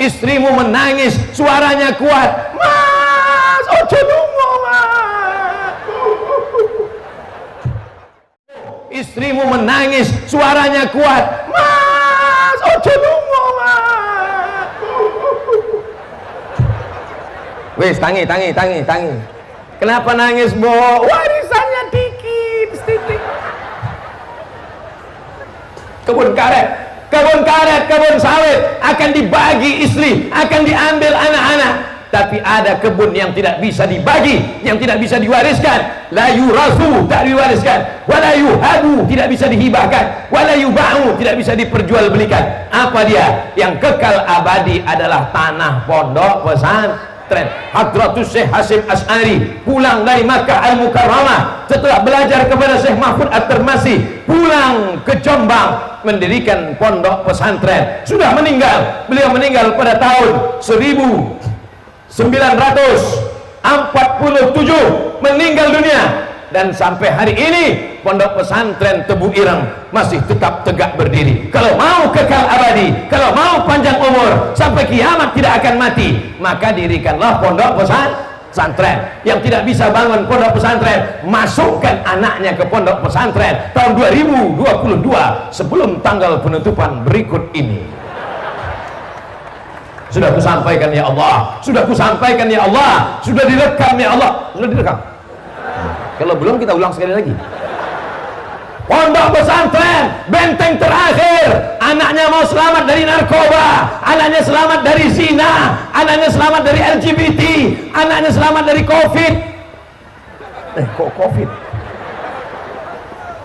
istrimu menangis, suaranya kuat, mas, ojo lungo mas. Istrimu menangis, suaranya kuat, mas, ojo lungo mas. Wis, tangi. Kenapa nangis, Bo? Warisannya dikit, sedikit. Kebun karet, kebun sawit akan dibagi istri, akan diambil anak-anak. Tapi ada kebun yang tidak bisa dibagi, yang tidak bisa diwariskan. La yurasu, tak diwariskan. Wala yuhabu, tidak bisa dihibahkan. Wala yuba'u, tidak bisa diperjualbelikan. Apa dia? Yang kekal abadi adalah tanah pondok pesantren. Hadratus Syekh Hasyim Asy'ari pulang dari Makkah Al-Mukarramah setelah belajar kepada Syekh Mahfud At-Tirmasi, pulang ke Jombang mendirikan pondok pesantren. Sudah meninggal, beliau meninggal pada tahun 1947, meninggal dunia. Dan sampai hari ini pondok pesantren Tebu Ireng masih tetap tegak berdiri. Kalau mau kekal abadi, kalau mau panjang umur sampai kiamat tidak akan mati, maka dirikanlah pondok pesantren. Yang tidak bisa bangun pondok pesantren, masukkan anaknya ke pondok pesantren tahun 2022 sebelum tanggal penutupan berikut ini. Sudah kusampaikan ya Allah, sudah kusampaikan ya Allah, sudah direkam ya Allah, sudah direkam. Kalau belum kita ulang sekali lagi. Pondok pesantren, benteng terakhir. Anaknya mau selamat dari narkoba, anaknya selamat dari zina, anaknya selamat dari LGBT, anaknya selamat dari COVID. Kok COVID?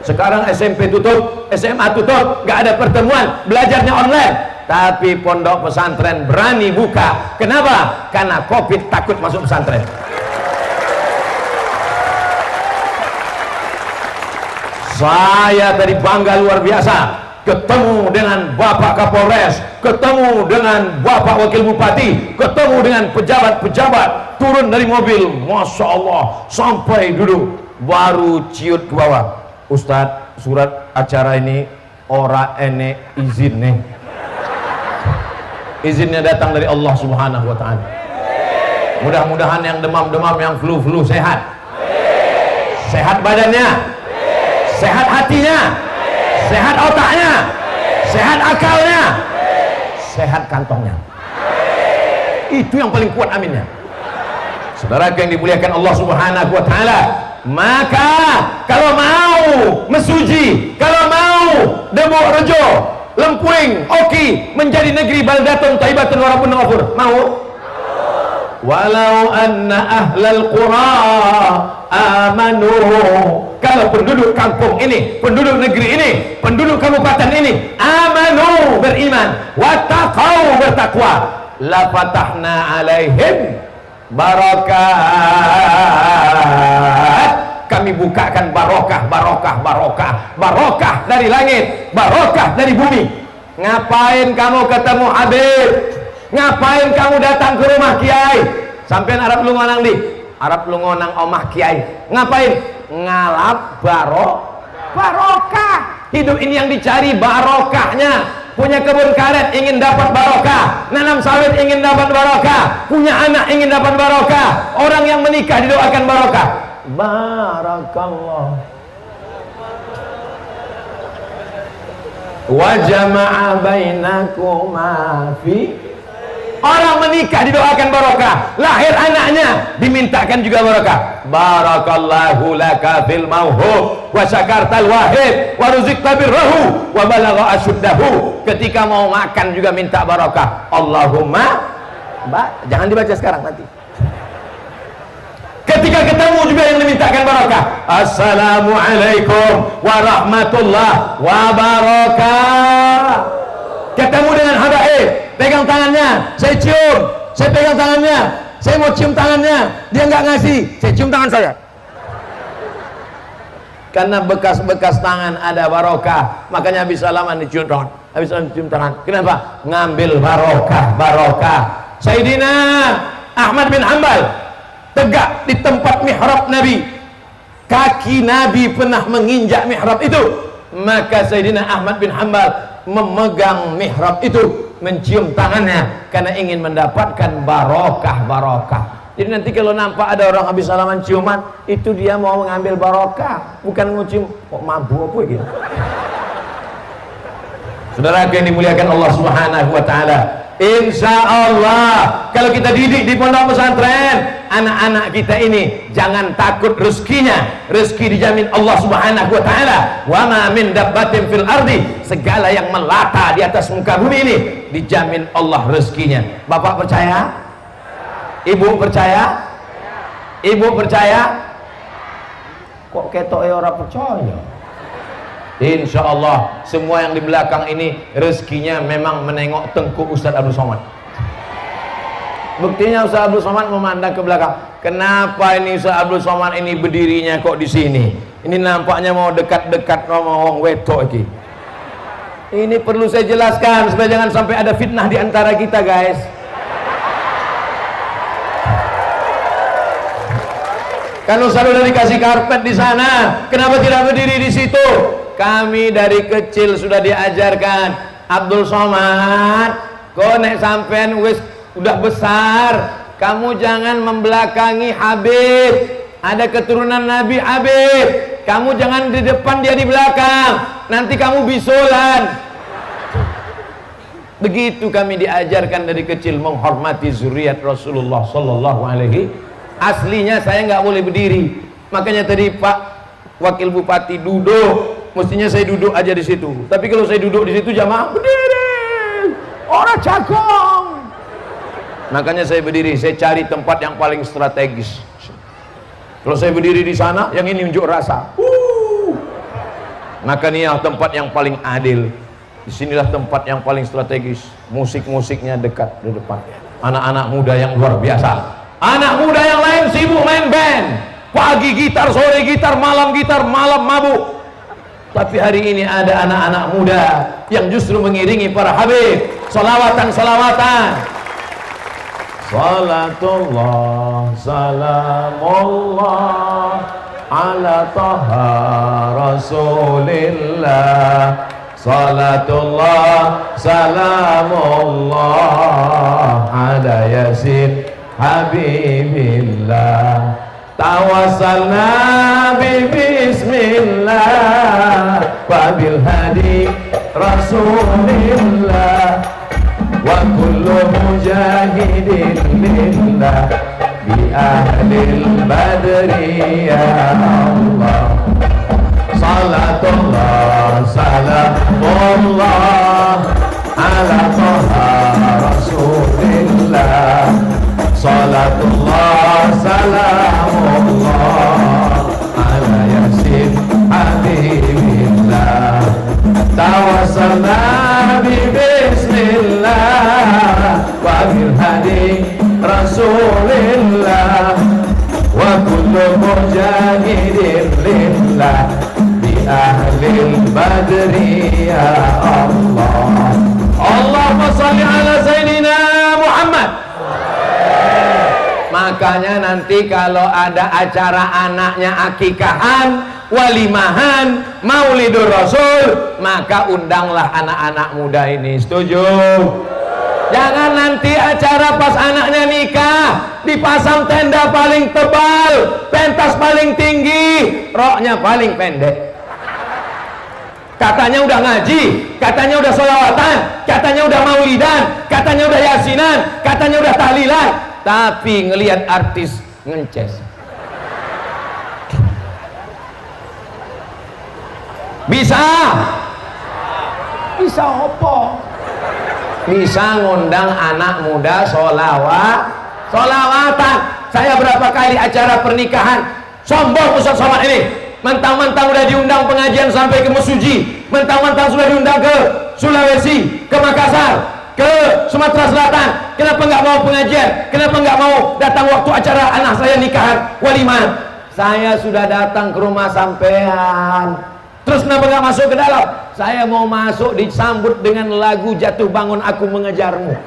Sekarang SMP tutup, SMA tutup, gak ada pertemuan, belajarnya online. Tapi pondok pesantren berani buka. Kenapa? Karena COVID takut masuk pesantren. Saya tadi bangga luar biasa ketemu dengan Bapak Kapolres, ketemu dengan Bapak Wakil Bupati, ketemu dengan pejabat-pejabat, turun dari mobil, Masya Allah, sampai duduk, baru ciut ke bawah. Ustadz, surat acara ini ora ene izin nih. Izinnya datang dari Allah Subhanahu wa Ta'ala. Mudah-mudahan yang demam-demam, yang flu-flu sehat. Sehat badannya, sehat hatinya, sehat otaknya, sehat akalnya, sehat kantongnya. Itu yang paling kuat, aminnya. Saudara yang dimuliakan Allah Subhanahu wa Ta'ala, maka kalau mau mesuji, kalau mau Debu Rejo, Lempuing, Oki menjadi negeri baldatun thayyibatun wa rabbun ghafur, mau? Walau anna ahlal qura amanu, kalau penduduk kampung ini, penduduk negeri ini, penduduk kabupaten ini amanu, beriman, wattaqau, bertakwa, la fatahna alaihim barakat, kami bukakan barokah, barokah dari langit, barokah dari bumi. Ngapain kamu ketemu Habib? Ngapain kamu datang ke rumah Kiai? Sampean Arab lu ngonang di Arab lu ngonang omah Kiai, ngapain? Ngalap barokah. Hidup ini yang dicari barokahnya. Punya kebun karet ingin dapat barokah, nanam sawit ingin dapat barokah, punya anak ingin dapat barokah, orang yang menikah didoakan barokah. Barakallah wa jama'a bainakuma fi, orang menikah didoakan barokah, lahir anaknya dimintakan juga barokah. Barakallahu laka fil mauhub wa syakartal wahid wa ruzikta birrahu wa balagha asyuddahu. Ketika mau makan juga minta barokah. Allahumma jangan dibaca sekarang, nanti. Ketika ketemu juga yang dimintakan barokah. Assalamualaikum warahmatullahi wabarakatuh. Ketemu dengan habaib, pegang tangannya, saya cium, saya pegang tangannya, saya mau cium tangannya, dia nggak ngasih, saya cium tangan saya. Karena bekas-bekas tangan ada barokah, makanya habis salaman dicium tangan, habis salaman dicium tangan. Kenapa? Ngambil barokah. Sayyidina Ahmad bin Hanbal tegak di tempat mihrab Nabi, kaki Nabi pernah menginjak mihrab itu, maka Sayyidina Ahmad bin Hanbal memegang mihrab itu, mencium tangannya karena ingin mendapatkan barokah. Jadi nanti kalau nampak ada orang habis salaman ciuman, itu dia mau mengambil barokah, bukan mau cium. Kok mabuk apa gitu? Saudara yang dimuliakan Allah Subhanahu wa taala, insya Allah kalau kita didik di pondok pesantren, anak-anak kita ini jangan takut rezekinya. Rezeki dijamin Allah Subhanahu wa taala. Wa ma min dabbatin fil ardi, segala yang melata di atas muka bumi ini dijamin Allah rezekinya. Bapak percaya? Ibu percaya? Ibu percaya? Kok ketoke ora percaya? Insya Allah semua yang di belakang ini rezekinya memang menengok tengkuk Ustaz Abdul Somad. Buktinya Ustaz Abdul Somad memandang ke belakang. Kenapa ini Ustaz Abdul Somad ini berdirinya kok di sini? Ini nampaknya mau dekat-dekat sama wong wedok iki. Ini perlu saya jelaskan supaya jangan sampai ada fitnah di antara kita, guys. Kan Ustaz udah dikasih karpet di sana, kenapa tidak berdiri di situ? Kami dari kecil sudah diajarkan, Abdul Somad, kau nek sampean wis udah besar, kamu jangan membelakangi Habib. Ada keturunan Nabi Habib, kamu jangan di depan dia di belakang, nanti kamu bisulan. Begitu kami diajarkan dari kecil menghormati zuriat Rasulullah Sallallahu Alaihi. Aslinya saya nggak boleh berdiri, makanya tadi Pak Wakil Bupati duduk. Mestinya saya duduk aja di situ. Tapi kalau saya duduk di situ jamaah berdiri, orang cakong. Makanya saya berdiri. Saya cari tempat yang paling strategis. Kalau saya berdiri di sana, yang ini unjuk rasa. Maka ini tempat yang paling adil. Disinilah tempat yang paling strategis. Musik-musiknya dekat di depan. Anak-anak muda yang luar biasa. Anak muda yang lain sibuk main band. Pagi gitar, sore gitar, malam mabuk. Tapi hari ini ada anak-anak muda yang justru mengiringi para habib, salawatan. Salatullah, salamullah ala taha rasulillah. Salatullah, salamullah ala yasin habibillah. Tawassalna bismillah wa bil hadi rasulillah wa kullu mujahidin lillah bi ahlil badri ya Allah. Salatullah salamullah ala taha rasulillah. Salatullah salamullah ala yasin habibillah. Tawassalna bismillah wa bil hadi rasulillah wa kullu mujahidin lillah bi ahlil badri ya Allah. Allahumma shalli ala sayyidina Muhammad. Makanya nanti kalau ada acara anaknya akikahan, walimahan, maulidur rasul, maka undanglah anak-anak muda ini. Setuju? Jangan nanti acara pas anaknya nikah dipasang tenda paling tebal, pentas paling tinggi, roknya paling pendek. Katanya udah ngaji, katanya udah sholawatan, katanya udah maulidan, katanya udah yasinan, katanya udah tahlilan, tapi ngelihat artis ngences. Bisa opo? Bisa ngundang anak muda sholawatan. Saya berapa kali acara pernikahan sombong Ustaz Somad ini, mentang-mentang udah diundang pengajian sampai ke Mesuji, mentang-mentang sudah diundang ke Sulawesi, ke Makassar, ke Sumatera Selatan, kenapa nggak mau pengajian? Kenapa nggak mau datang waktu acara anak saya nikahan walimah? Saya sudah datang ke rumah sampean, terus kenapa nggak masuk ke dalam? Saya mau masuk disambut dengan lagu Jatuh Bangun Aku Mengejarmu.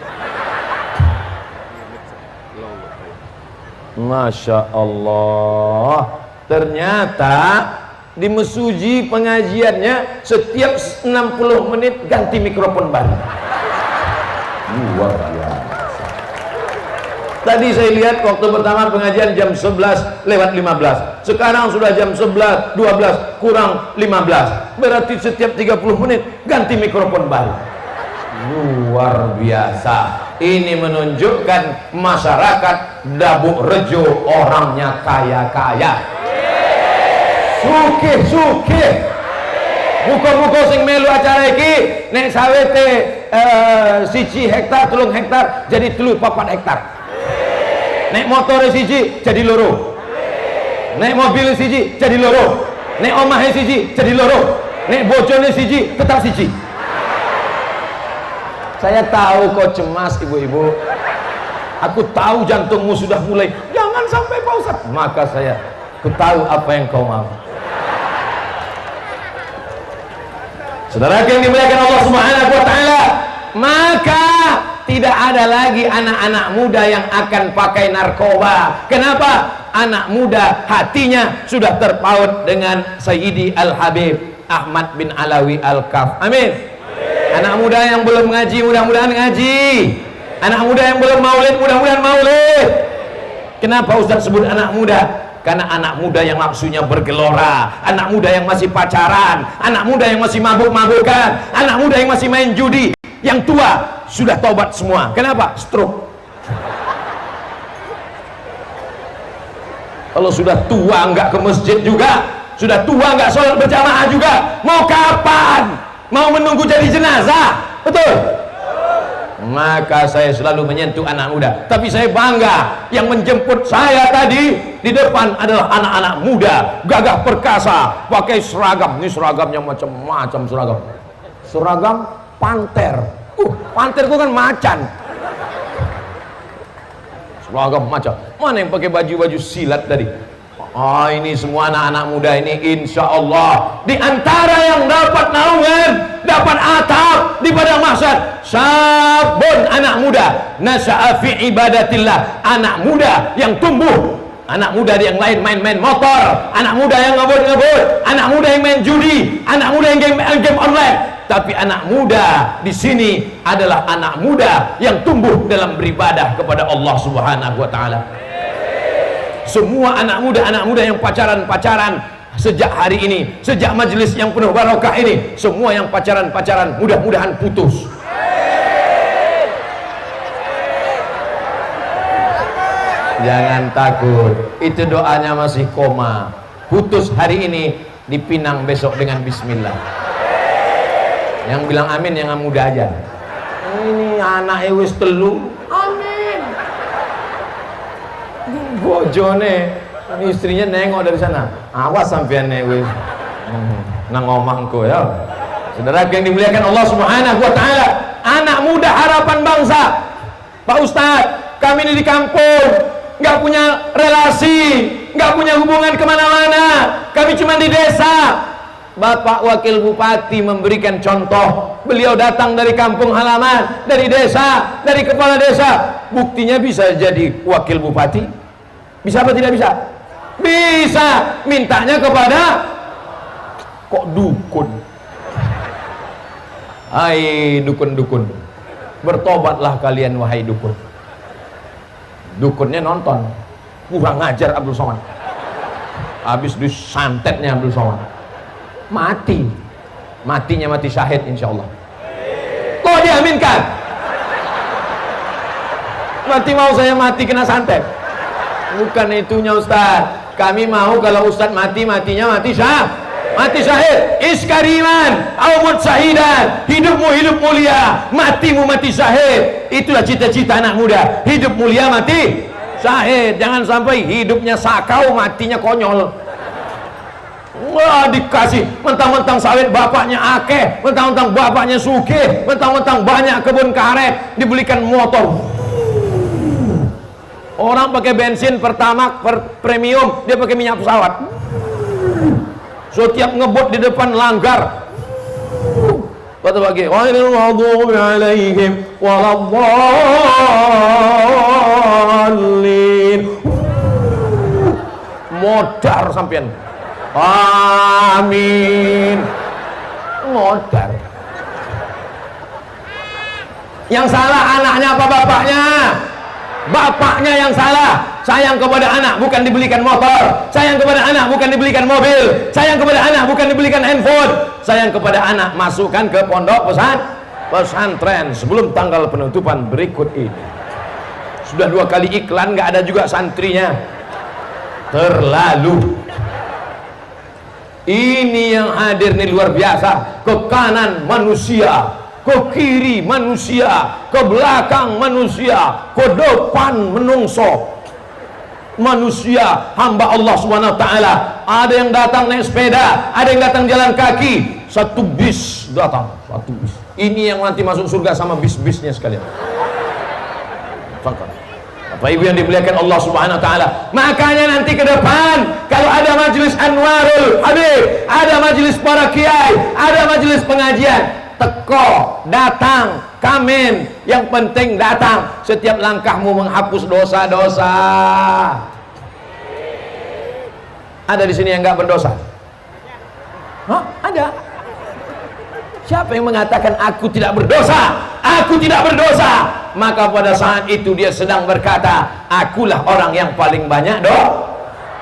Masya Allah. Ternyata di Mesuji pengajiannya setiap 60 menit ganti mikrofon baru. Luar biasa. Tadi saya lihat waktu pertama pengajian jam 11:15. Sekarang sudah jam 11, 12 kurang 15. Berarti setiap 30 menit ganti mikrofon baru. Luar biasa. Ini menunjukkan masyarakat Dabuk Rejo orangnya kaya-kaya. Sugih-sugih. Muka-muka sing melu acara iki nek sawete 1 hektar, 3 hektar jadi 3-4 hektar. Nek motor siji jadi loro, nek mobil siji jadi loro, nek omahe siji jadi loro, nek bojone siji tetap siji. Saya tahu kau cemas ibu-ibu, aku tahu jantungmu sudah mulai jangan sampai Pak Ustaz, maka aku tahu apa yang kau mau. Saudara yang dimuliakan Allah Subhanahu wa taala, maka tidak ada lagi anak-anak muda yang akan pakai narkoba. Kenapa? Anak muda hatinya sudah terpaut dengan Sayyidi Al-Habib Ahmad bin Alawi Al-Kaf. Amin. Anak muda yang belum ngaji, mudah-mudahan ngaji. Anak muda yang belum maulid, mudah-mudahan maulid. Kenapa Ustaz sebut anak muda? Karena anak muda yang nafsunya bergelora, anak muda yang masih pacaran, anak muda yang masih mabuk-mabukan, anak muda yang masih main judi. Yang tua sudah tobat semua. Kenapa? Stroke. Kalau sudah tua nggak ke masjid juga, sudah tua nggak sholat berjamaah juga, mau kapan? Mau menunggu jadi jenazah? Betul? Maka saya selalu menyentuh anak muda. Tapi saya bangga, yang menjemput saya tadi di depan adalah anak-anak muda, gagah perkasa, pakai seragam. Ini seragamnya macam-macam seragam. Seragam panter. Panter itu kan macan. Seragam macan. Mana yang pakai baju-baju silat tadi? Ini semua anak-anak muda ini insya Allah di antara yang dapat naungan, dapat atap di padang mahsyar. Sabun anak muda nasya'a fi ibadatillah, anak muda yang tumbuh. Anak muda yang lain main-main motor, anak muda yang ngebut-ngebut, anak muda yang main judi, anak muda yang game online. Tapi anak muda di sini adalah anak muda yang tumbuh dalam beribadah kepada Allah Subhanahu wa taala. Semua anak muda yang pacaran-pacaran sejak hari ini, sejak majelis yang penuh barokah ini, semua yang pacaran-pacaran mudah-mudahan putus. Jangan takut, itu doanya masih koma. Putus hari ini, dipinang besok dengan bismillah. Yang bilang amin yang muda aja. Ini anak wis telu. Bojone istrinya nengok dari sana, awas sampean wis nang omangku ya. Saudara yang dimuliakan Allah Subhanahu wa taala, anak muda harapan bangsa. Pak Ustadz, kami ini di kampung nggak punya relasi, nggak punya hubungan kemana-mana, kami cuma di desa. Bapak Wakil Bupati memberikan contoh, beliau datang dari kampung halaman, dari desa, dari kepala desa, buktinya bisa jadi wakil bupati. Bisa apa tidak bisa? Bisa. Mintanya kepada kok dukun. Hai dukun-dukun, bertobatlah kalian wahai dukun. Dukunnya nonton, kurang ngajar Abdul Somad. Habis disantetnya Abdul Somad, mati. Matinya mati syahid insya Allah. Kok diaminkan? Mati mau saya mati kena santet? Bukan itunya Ustaz. Kami mau kalau Ustaz mati, matinya mati syahid. Iskariman awmut syahidan, hidupmu hidup mulia, matimu mati syahid. Itulah cita-cita anak muda, hidup mulia mati syahid. Jangan sampai hidupnya sakau, matinya konyol. Wah, dikasih mentang-mentang sawit bapaknya akeh, mentang-mentang bapaknya sugih, mentang-mentang banyak kebun karet, dibelikan motor. Orang pakai bensin pertama premium, dia pakai minyak pesawat. Setiap ngebut di depan langgar. Kata bagi, ghairil maghdubi alaihim waladdallin. Modar sampean. Amin. Modar. Yang salah anaknya apa bapaknya? Bapaknya yang salah. Sayang kepada anak bukan dibelikan motor, sayang kepada anak bukan dibelikan mobil, sayang kepada anak bukan dibelikan handphone, sayang kepada anak masukkan ke pondok pesantren sebelum tanggal penutupan berikut ini. Sudah 2 kali iklan, nggak ada juga santrinya. Terlalu. Ini yang hadir nih luar biasa. Ke kanan manusia, ke kiri manusia, ke belakang manusia, ke depan menungso manusia, hamba Allah Subhanahu wa taala. Ada yang datang naik sepeda, ada yang datang jalan kaki, satu bis datang, satu bis. Ini yang nanti masuk surga sama bis-bisnya sekalian. Bapak Ibu yang dimuliakan Allah Subhanahu wa taala. Makanya nanti ke depan kalau ada majelis Anwarul Habib, ada majelis para kiai, ada majelis pengajian, teko, datang, kamen, yang penting datang. Setiap langkahmu menghapus dosa-dosa. Ada di sini yang nggak berdosa? Hah? Ada. Siapa yang mengatakan aku tidak berdosa? Aku tidak berdosa. Maka pada saat itu dia sedang berkata, akulah orang yang paling banyak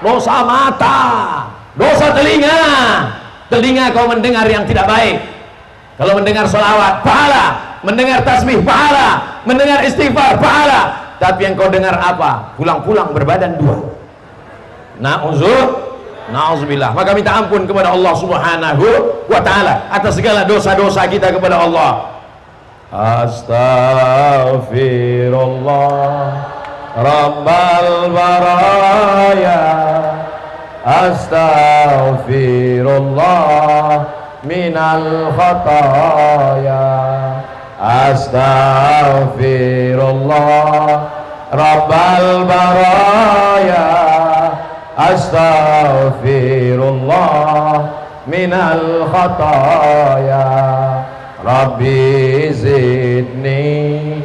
dosa mata, dosa telinga. Telinga kau mendengar yang tidak baik. Kalau mendengar sholawat, pahala. Mendengar tasbih, pahala. Mendengar istighfar, pahala. Tapi yang kau dengar apa? Pulang-pulang berbadan 2. Na'udzubillah. Maka minta ampun kepada Allah Subhanahu wa ta'ala atas segala dosa-dosa kita kepada Allah. Astaghfirullah Rabbal baraya, astaghfirullah minal khataya, astaghfirullah Rabbal baraya, astaghfirullah minal khataya, Rabbi zidni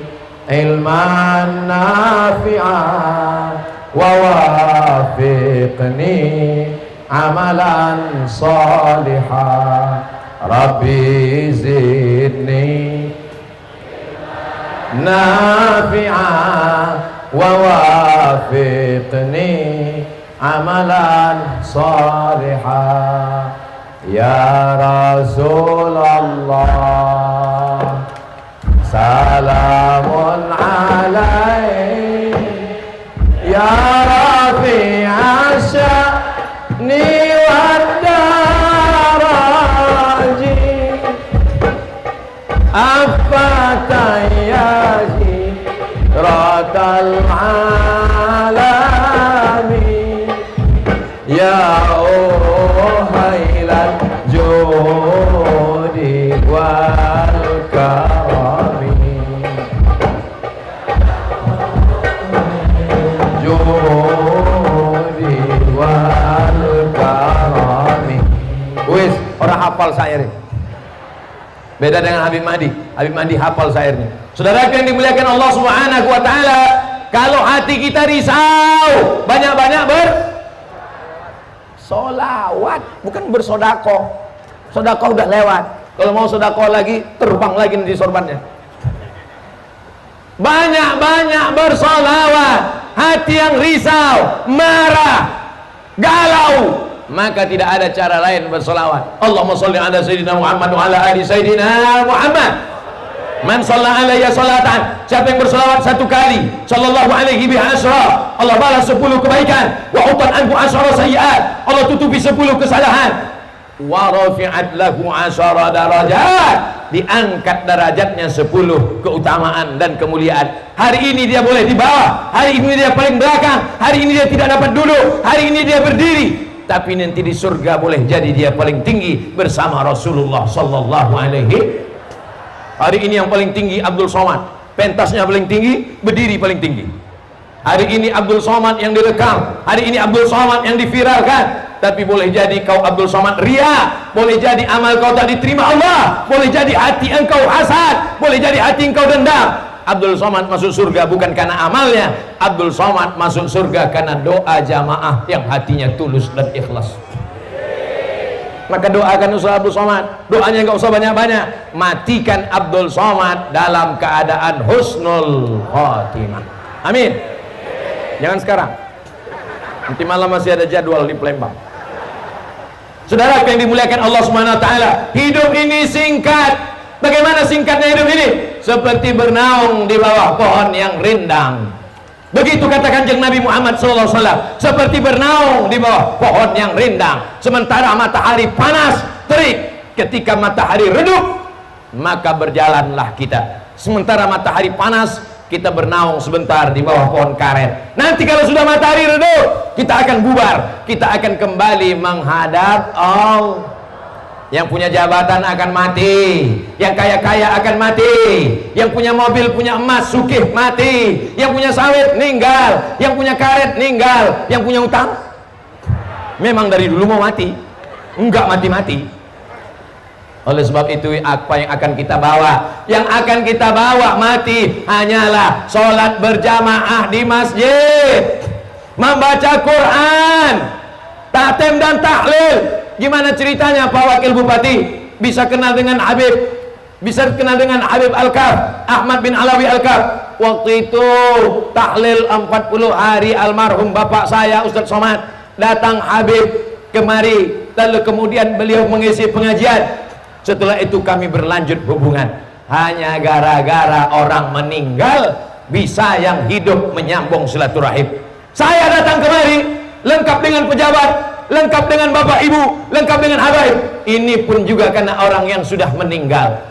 ilman nafi'an wa wafiqni amalan salihan, Rabbi zidni nafi'an wa wafiqni amalan salihan. Ya Rasulullah salamun alaik, ya rafi'a sya'ni wad daraji, afatayyaji ratal alami, ya uhailan judi wal karami, judi wal karami. Wis, orang hafal syair. Beda dengan Habib Mahdi. Habib Mahdi hafal syairnya. Saudara yang dimuliakan Allah Subhanahu wa taala, kalau hati kita risau, banyak-banyak bersolawat, bukan bersodakoh. Sodakoh udah lewat. Kalau mau sodakoh lagi, terbang lagi nanti sorbannya. Banyak-banyak bersolawat. Hati yang risau, marah, galau, maka tidak ada cara lain bersolawat. Allahumma sholli ala Sayyidina Muhammad wa ala ali Sayyidina Muhammad. Man shalla alayya salatan, siapa yang bersolawat 1 kali, sallallahu alaihi bi asyra, Allah balas 10 kebaikan, wa utan anhu asyra sayyi'at, Allah tutupi 10 kesalahan, wa rafi'at lahu asyra darajat, diangkat derajatnya 10 keutamaan dan kemuliaan. Hari ini dia boleh di bawah, hari ini dia paling belakang, hari ini dia tidak dapat duduk, hari ini dia berdiri, tapi nanti di surga boleh jadi dia paling tinggi bersama Rasulullah sallallahu alaihi. Hari ini yang paling tinggi Abdul Somad, pentasnya paling tinggi, berdiri paling tinggi. Hari ini Abdul Somad yang direkam, hari ini Abdul Somad yang diviralkan. Tapi boleh jadi kau Abdul Somad ria, boleh jadi amal kau tak diterima Allah, boleh jadi hati engkau hasad, boleh jadi hati engkau dendam. Abdul Somad masuk surga bukan karena amalnya, Abdul Somad masuk surga karena doa jamaah yang hatinya tulus dan ikhlas. Maka doakan Ustaz Abdul Somad, doanya nggak usah banyak-banyak, matikan Abdul Somad dalam keadaan husnul khotimah. Amin. Jangan sekarang, nanti malam masih ada jadwal di Palembang. Saudara yang dimuliakan Allah Subhanahu wa taala, hidup ini singkat. Bagaimana singkatnya hidup ini? Seperti bernaung di bawah pohon yang rindang. Begitu kata Kanjeng Nabi Muhammad SAW, seperti bernaung di bawah pohon yang rindang. Sementara matahari panas terik, ketika matahari redup, maka berjalanlah kita. Sementara matahari panas, kita bernaung sebentar di bawah pohon karet. Nanti kalau sudah matahari redup, kita akan bubar, kita akan kembali menghadap Allah. Yang punya jabatan akan mati, yang kaya-kaya akan mati, yang punya mobil, punya emas, sugih mati, yang punya sawit ninggal, yang punya karet ninggal, yang punya utang memang dari dulu mau mati, enggak mati-mati. Oleh sebab itu, apa yang akan kita bawa? Yang akan kita bawa mati hanyalah sholat berjamaah di masjid, membaca Quran, tatem dan tahlil. Gimana ceritanya Pak Wakil Bupati bisa kenal dengan Habib, bisa kenal dengan Habib Al-Kaf, Ahmad bin Alawi Al-Kaf? Waktu itu tahlil 40 hari almarhum bapak saya Ustaz Somad, datang Habib kemari, lalu kemudian beliau mengisi pengajian. Setelah itu kami berlanjut hubungan. Hanya gara-gara orang meninggal bisa yang hidup menyambung silaturahim. Saya datang kemari lengkap dengan pejabat, lengkap dengan bapak ibu, lengkap dengan habaib. Ini pun juga karena orang yang sudah meninggal.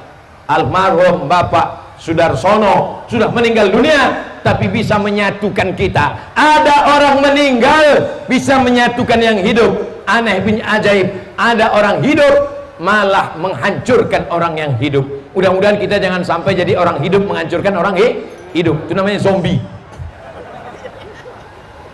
Almarhum Bapak Sudarsono sudah meninggal dunia, tapi bisa menyatukan kita. Ada orang meninggal bisa menyatukan yang hidup. Aneh bin ajaib, ada orang hidup malah menghancurkan orang yang hidup. Mudah-mudahan kita jangan sampai jadi orang hidup menghancurkan orang hidup. Itu namanya zombie.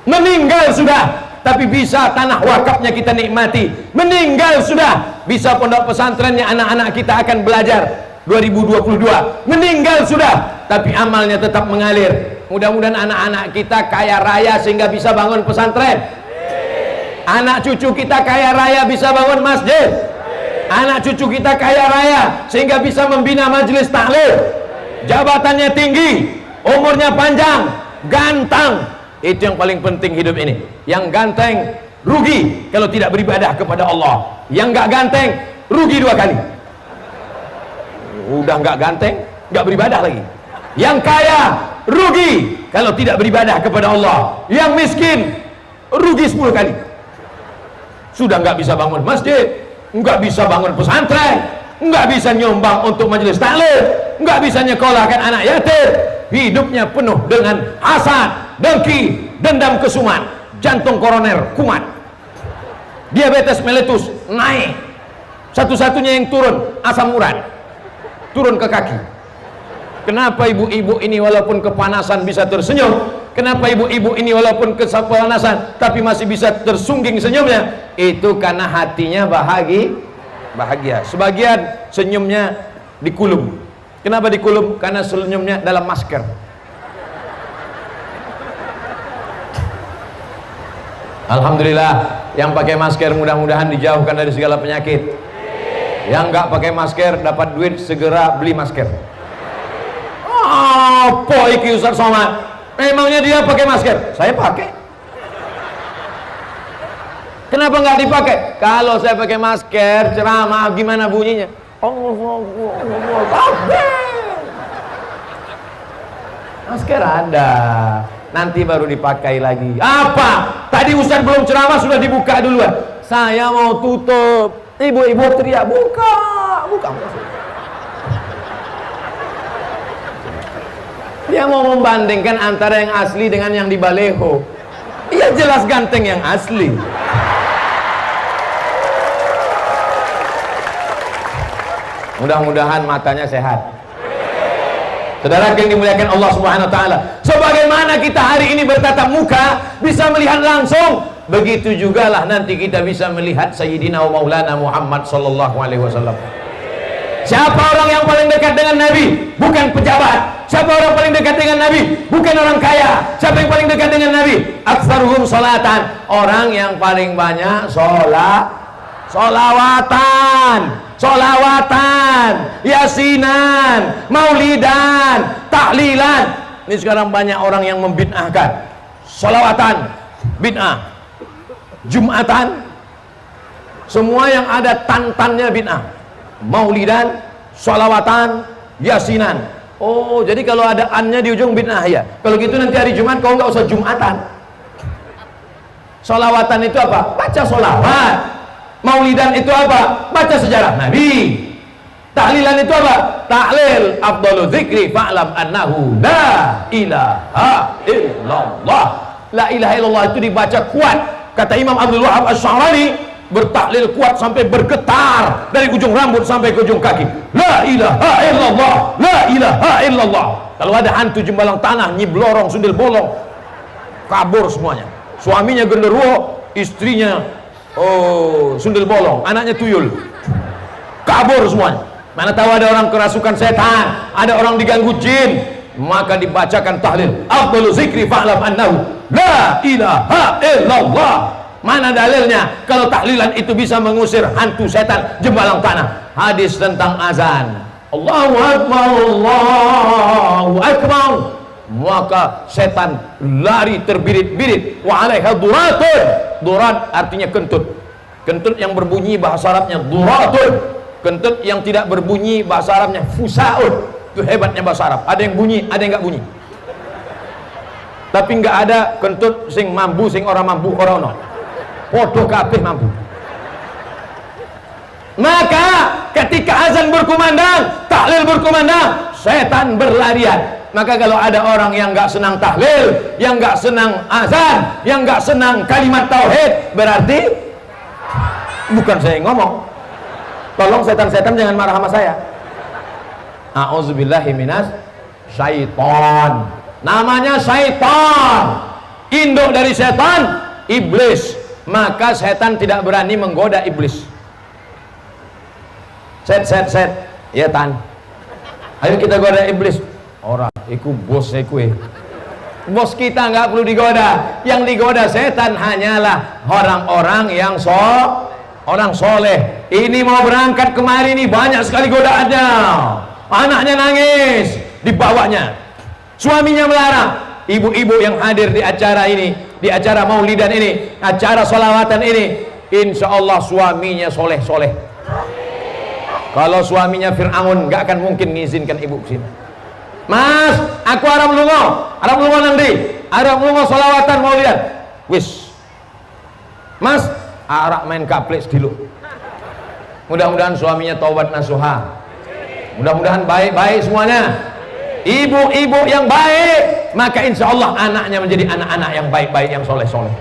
Meninggal sudah, tapi bisa tanah wakafnya kita nikmati. Meninggal sudah, bisa pondok pesantrennya anak-anak kita akan belajar 2022. Meninggal sudah, tapi amalnya tetap mengalir. Mudah-mudahan anak-anak kita kaya raya sehingga bisa bangun pesantren. Anak cucu kita kaya raya bisa bangun masjid. Anak cucu kita kaya raya sehingga bisa membina majelis taklim. Jabatannya tinggi, umurnya panjang, ganteng. Itu yang paling penting hidup ini. Yang ganteng rugi kalau tidak beribadah kepada Allah. Yang nggak ganteng rugi 2 kali. Udah nggak ganteng, nggak beribadah lagi. Yang kaya rugi kalau tidak beribadah kepada Allah. Yang miskin rugi 10 kali. Sudah nggak bisa bangun masjid, nggak bisa bangun pesantren, nggak bisa nyumbang untuk majelis taklim, nggak bisa nyekolahkan anak yatim. Hidupnya penuh dengan hasad, dengki, dendam kesumat, jantung koroner kumat, diabetes meletus naik, satu-satunya yang turun asam urat, turun ke kaki. Kenapa ibu-ibu ini walaupun kepanasan bisa tersenyum? Kenapa ibu-ibu ini walaupun kepanasan tapi masih bisa tersungging senyumnya? Itu karena hatinya bahagia. Sebagian senyumnya dikulum. Kenapa dikulum? Karena senyumnya dalam masker. Alhamdulillah, yang pakai masker mudah-mudahan dijauhkan dari segala penyakit. Yang nggak pakai masker dapat duit, segera beli masker. Apa iki Ustaz Somad? Memangnya dia pakai masker? Saya pakai. Kenapa nggak dipakai? Kalau saya pakai masker ceramah gimana bunyinya? Masker ada, nanti baru dipakai lagi. Apa? Tadi Ustaz belum ceramah sudah dibuka duluan. Saya mau tutup. Ibu-ibu teriak, buka. Dia mau membandingkan antara yang asli dengan yang di baleho. Iya jelas ganteng yang asli. Mudah-mudahan matanya sehat. Saudara yang dimuliakan Allah Subhanahu wa taala, sebagaimana kita hari ini bertatap muka bisa melihat langsung, begitu jugalah nanti kita bisa melihat Sayyidina wa Maulana Muhammad sallallahu alaihi wasallam. Siapa orang yang paling dekat dengan Nabi? Bukan pejabat. Siapa orang paling dekat dengan Nabi? Bukan orang kaya. Siapa yang paling dekat dengan Nabi? Aktsaruhum salatan. Orang yang paling banyak solawatan, yasinan, maulidan, tahlilan. Ini sekarang banyak orang yang membid'ahkan. Solawatan bid'ah, jumatan, semua yang ada tantannya bid'ah. Maulidan, solawatan, yasinan. Oh, jadi kalau ada annya di ujung bid'ah ya. Kalau gitu nanti hari Jumat kau nggak usah jumatan. Solawatan itu apa? Baca solawat. Maulidan itu apa? Baca sejarah Nabi. Tahlilan itu apa? Tahlil afdalu dzikri fa'lam annahu la ilaha illallah. La ilaha illallah itu dibaca kuat. Kata Imam Abdul Wahab Asy-Sy'arani, bertahlil kuat sampai bergetar dari ujung rambut sampai ke ujung kaki. La ilaha illallah, la ilaha illallah. Kalau ada hantu jembalang tanah, Nyi Blorong, Sundel Bolong, kabur semuanya. Suaminya genderuwo, istrinya Sundel Bolong, anaknya tuyul, kabur semuanya. Mana tahu ada orang kerasukan setan, ada orang diganggu jin, maka dibacakan tahlil afdalu zikri fa'lam annahu la ilaha illallah. Mana dalilnya kalau tahlilan itu bisa mengusir hantu setan jembalang tanah? Hadis tentang azan, Allahu akbar, Allahu akbar, maka setan lari terbirit-birit. Wa alaiha duratun, durat artinya kentut. Kentut yang berbunyi bahasa Arabnya duratun. Kentut yang tidak berbunyi bahasa Arabnya fusaun. Itu hebatnya bahasa Arab. Ada yang bunyi, ada yang nggak bunyi. Tapi nggak ada kentut sing mambu, sing orang mambu korono. Podo kabeh mampu. Maka ketika azan berkumandang, tahlil berkumandang, setan berlarian. Maka kalau ada orang yang nggak senang tahlil, yang nggak senang azan, yang nggak senang kalimat tauhid, berarti bukan saya yang ngomong. Tolong setan-setan jangan marah sama saya. A'udzubillahi minas syaiton. Namanya syaiton. Induk dari setan, iblis. Maka setan tidak berani menggoda iblis. Set. Ya tan. Ayo kita goda iblis. Ora, iku bos iku. Bos kita nggak perlu digoda. Yang digoda setan hanyalah orang-orang yang orang soleh. Ini mau berangkat kemari nih banyak sekali godaannya. Anaknya nangis, dibawanya. Suaminya melarang. Ibu-ibu yang hadir di acara ini, di acara maulidan ini, acara sholawatan ini, insya Allah suaminya soleh-soleh. Kalau suaminya Fir'aun, nggak akan mungkin ngizinkan ibu kesini. Mas, aku Arab lungo nanti, Arab lungo sholawatan maulidan. Wis, Mas, Arab main kaplek dulu. Mudah-mudahan suaminya taubat nasuha. Mudah-mudahan baik-baik semuanya. Ibu-ibu yang baik, maka insya Allah anaknya menjadi anak-anak yang baik-baik, yang soleh-soleh.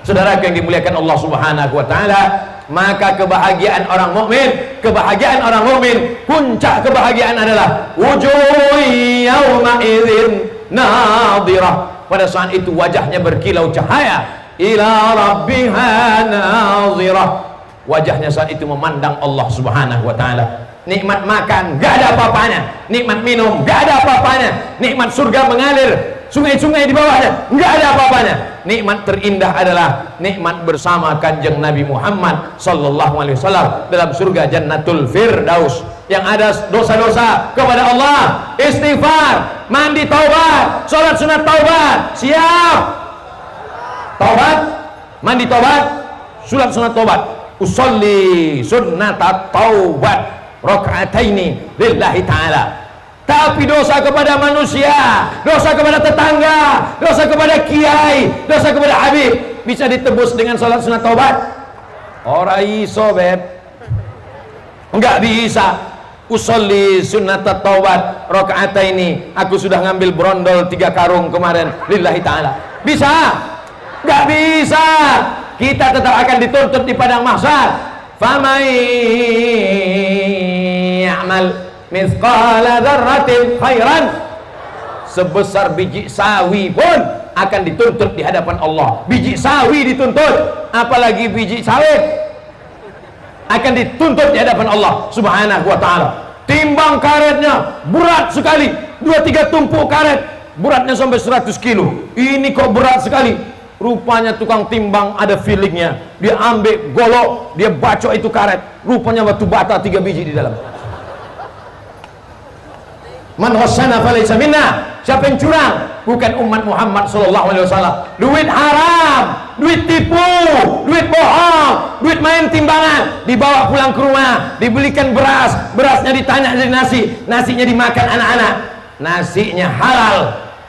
Saudara yang dimuliakan Allah Subhanahu wa Ta'ala, maka kebahagiaan orang mukmin, puncak kebahagiaan adalah wujuh yauma idzin nadhirah. Pada saat itu wajahnya berkilau cahaya, ila rabbiha nadhirah. Wajahnya saat itu memandang Allah Subhanahu wa Ta'ala. Nikmat makan gak ada apa-apanya, nikmat minum gak ada apa-apanya, nikmat surga mengalir, sungai-sungai di bawahnya gak ada apa-apanya. Nikmat terindah adalah nikmat bersama Kanjeng Nabi Muhammad sallallahu alaihi wasallam dalam surga Jannatul Firdaus, yang ada dosa-dosa kepada Allah, istighfar, mandi taubat, sholat sunat taubat, siap taubat, mandi taubat, sholat sunat taubat, usolli sunnata taubat rakaataini lillahi ta'ala. Tapi dosa kepada manusia, dosa kepada tetangga, dosa kepada kiai, dosa kepada habib bisa ditebus dengan salat sunat taubat? Ora iso, beb. Enggak bisa. Usolli sunnat taubat rakaataini. Aku sudah ngambil brondol 3 karung kemarin lillahi ta'ala. Bisa? Enggak bisa. Kita tetap akan dituntut di padang mahsyar. Faman ya'mal mithqala dzarratin khairan, sebesar biji sawi pun akan dituntut di hadapan Allah. Biji sawi dituntut, apalagi biji sawit akan dituntut di hadapan Allah Subhanahu wa Ta'ala. Timbang karetnya berat sekali, 2-3 tumpuk karet beratnya sampai 100 kilo. Ini kok berat sekali. Rupanya tukang timbang ada feelingnya. Dia ambil golok, dia bacok itu karet. Rupanya batu bata 3 biji di dalam. Man ghasyana falaysa minna. Siapa yang curang? Bukan umat Muhammad sallallahu alaihi wasallam. Duit haram, duit tipu, duit bohong, duit main timbangan, dibawa pulang ke rumah, dibelikan beras, berasnya ditanya jadi nasi, nasinya dimakan anak-anak. Nasinya halal,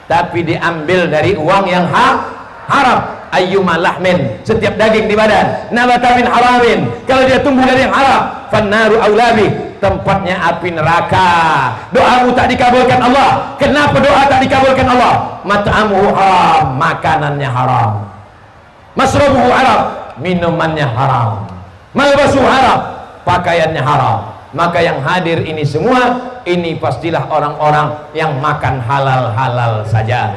tapi diambil dari uang yang haram. Ayyuma lahmin, setiap daging di badan nabata min haramin, kalau dia tumbuh dari yang haram, fannaru aulabi, tempatnya api neraka. Doamu tak dikabulkan Allah. Kenapa doa tak dikabulkan Allah? Mat'amuhu haram, makanannya haram. Masrabuhu haram, minumannya haram. Malbasuhu haram, pakaiannya haram. Maka yang hadir ini semua, ini pastilah orang-orang yang makan halal-halal saja.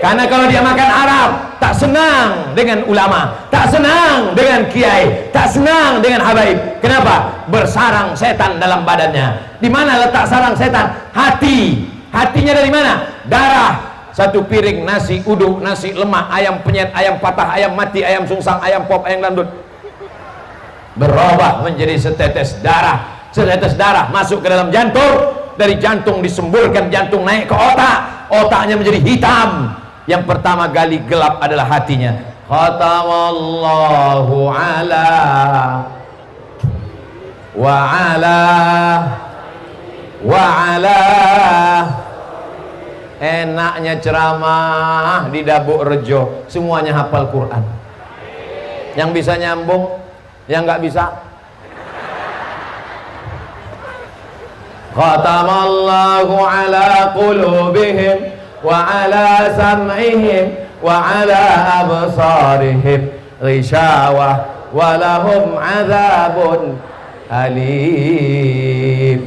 Karena kalau dia makan Arab, tak senang dengan ulama, tak senang dengan kiai, tak senang dengan habaib. Kenapa? Bersarang setan dalam badannya. Di mana letak sarang setan? Hati. Hatinya dari mana? Darah. Satu piring nasi uduk, nasi lemak, ayam penyet, ayam patah, ayam mati, ayam sungsang, ayam pop, ayam dangdut, berubah menjadi setetes darah. Setetes darah masuk ke dalam jantung, dari jantung disemburkan, jantung naik ke otak, otaknya menjadi hitam. Yang pertama kali gelap adalah hatinya. Khatamallahu ala wa ala wa ala. Enaknya ceramah di Dabuk Rejo, semuanya hafal Quran. Yang bisa nyambung, yang nggak bisa. Khatamallahu ala qulubihim wa ala sam'ihim wa ala absarihim ghishawah wa lahum adzabun alim.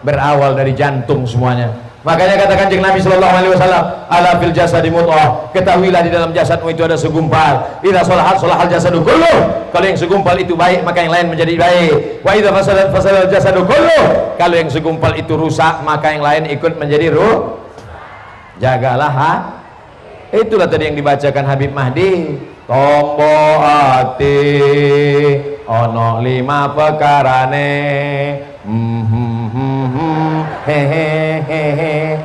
Berawal dari jantung semuanya. Makanya kata Kanjeng Nabi sallallahu alaihi wasallam, ala fil jasadi mudghah, ketahuilah di dalam jasadmu itu ada segumpal. Idza shalahat shalahal jasadu kulluh. Kalau yang segumpal itu baik, maka yang lain menjadi baik. Wa idza fasadat fasadal jasadu kulluh. Kalau yang segumpal itu rusak, maka yang lain ikut menjadi rusak. Jagalah itulah tadi yang dibacakan Habib Mahdi. Tombo ati ono 5 pekarane, hehehe,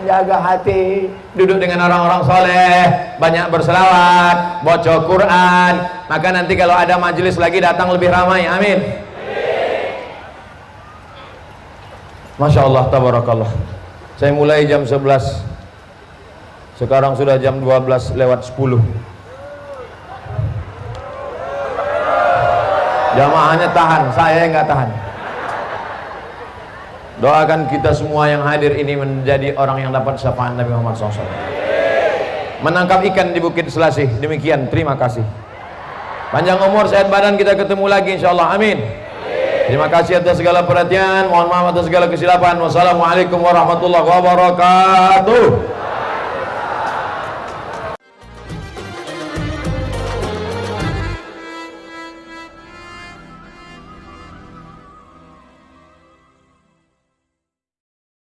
jaga hati, duduk dengan orang-orang soleh, banyak berselawat, baca Quran, maka nanti kalau ada majelis lagi datang lebih ramai. Amin. Masya Allah, tabarakallah. Saya mulai jam 11, sekarang sudah jam 12 lewat 10. Jamaahnya tahan, saya yang nggak tahan. Doakan kita semua yang hadir ini menjadi orang yang dapat syafaat Nabi Muhammad SAW. Menangkap ikan di Bukit Selasih. Demikian, terima kasih. Panjang umur, sehat badan, kita ketemu lagi insyaallah. Amin. Terima kasih atas segala perhatian, mohon maaf atas segala kesilapan. Wassalamualaikum warahmatullahi wabarakatuh.